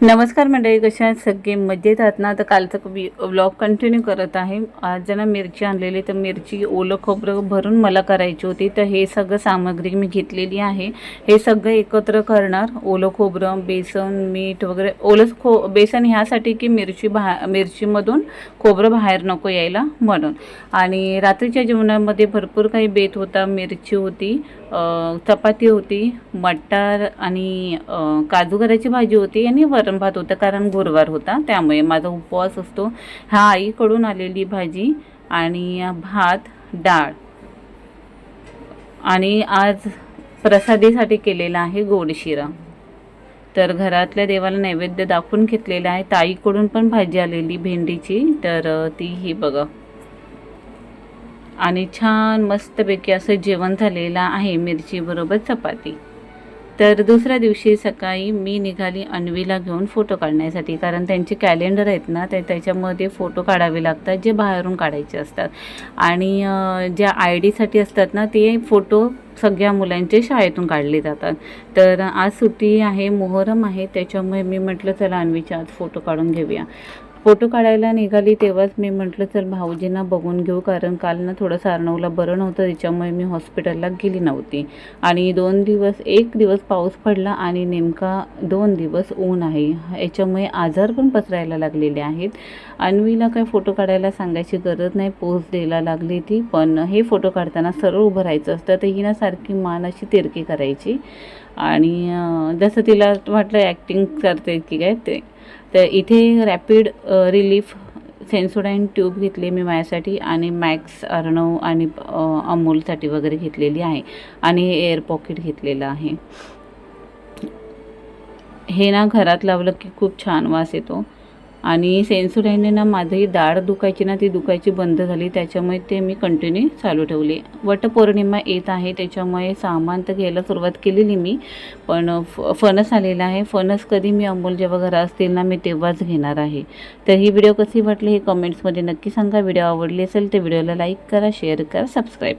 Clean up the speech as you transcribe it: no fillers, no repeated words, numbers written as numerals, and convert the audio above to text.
नमस्कार मंडळी, कशा आहेत सगळे? मजेत आहात ना? तर कालचा व्लॉग कंटिन्यू करत आहे. आज जरा मिरची आणलेली, तर मिरची ओलं खोबरं भरून मला करायची होती. तर हे सगळं सामग्री मी घेतलेली आहे. हे सगळं एकत्र करणार. ओलं खोबरं, बेसन, मीठ वगैरे. बेसन ह्यासाठी की मिरचीमधून खोबरं बाहेर नको यायला म्हणून. आणि रात्रीच्या जेवणामध्ये भरपूर काही बेत होता. मिरची होती, चपाती होती, मटार आणि काजू करायची भाजी होती आणि वरण भात होतं, कारण गुरुवार होता त्यामुळे माझा उपवास असतो. हा आईकडून आलेली भाजी आणि भात, डाळ. आणि आज प्रसादीसाठी केलेला आहे गोड शिरा. तर घरातल्या देवाला नैवेद्य दाखवून घेतलेला आहे. ताईकडून पण भाजी आलेली भेंडीची, तर तीही बघा. आणि छान मस्तपैकी असं जेवण झालेलं आहे, मिरची बरोबर चपाती. तर दुसऱ्या दिवशी सकाळी मी निघाली अन्वीला घेऊन फोटो काढण्यासाठी, कारण त्यांचे कॅलेंडर आहेत ना, त्याच्यामध्ये फोटो काढावे लागतात जे बाहेरून काढायचे असतात. आणि ज्या ID साठी असतात ना, ते फोटो सगळ्या मुलांचे शाळेतून काढले जातात. तर आज सुट्टी आहे, मोहरम आहे, त्याच्यामुळे मी म्हटलं चला अन्वीचे आज फोटो काढून घेऊया. फोटो काढायला निघाली तेव्हाच मी म्हटलं चल भाऊजींना बघून घेऊ, कारण काल ना थोडंसं अर्णवला बरं नव्हतं, त्याच्यामुळे मी हॉस्पिटलला गेली नव्हती. आणि एक दिवस पाऊस पडला आणि नेमका 2 दिवस ऊन आहे, याच्यामुळे आजार पण पसरायला लागलेले आहेत. अन्वीला काय फोटो काढायला सांगायची गरज नाही, पोज द्यायला लागली ती. पण हे फोटो काढताना सरळ उभं राहायचं असतं, तर ही ना सारखी मान अशी तिरकी करायची. आणि जसं तिला वाटलं ॲक्टिंग करते की काय ते. तर इथे रॅपिड रिलीफ सेन्सोडाईन ट्यूब घेतली मी माझ्यासाठी, आणि मॅक्स, अर्णव आणि अमोलसाठी वगैरे घेतलेली आहे. आणि हे एअर पॉकेट घेतलेलं आहे. हे ना घरात लावलं की खूप छान वास येतो. आणि सेन्सोडाईनने ना माझी दाढ दुखायची ना, ती दुखायची बंद झाली, त्याच्यामुळे ते मी कंटिन्यू चालू ठेवले. वटपौर्णिमा येत आहे, त्याच्यामुळे सामान तर घ्यायला सुरुवात केलेली मी. पण फणस आलेला आहे. फणस कधी मी अमोल जेव्हा घरात असतील ना, मी तेव्हाच घेणार आहे. तर ही व्हिडिओ कशी वाटली हे कमेंट्समध्ये नक्की सांगा. व्हिडिओ आवडली असेल तर व्हिडिओला लाईक करा, शेअर करा, सबस्क्राईब.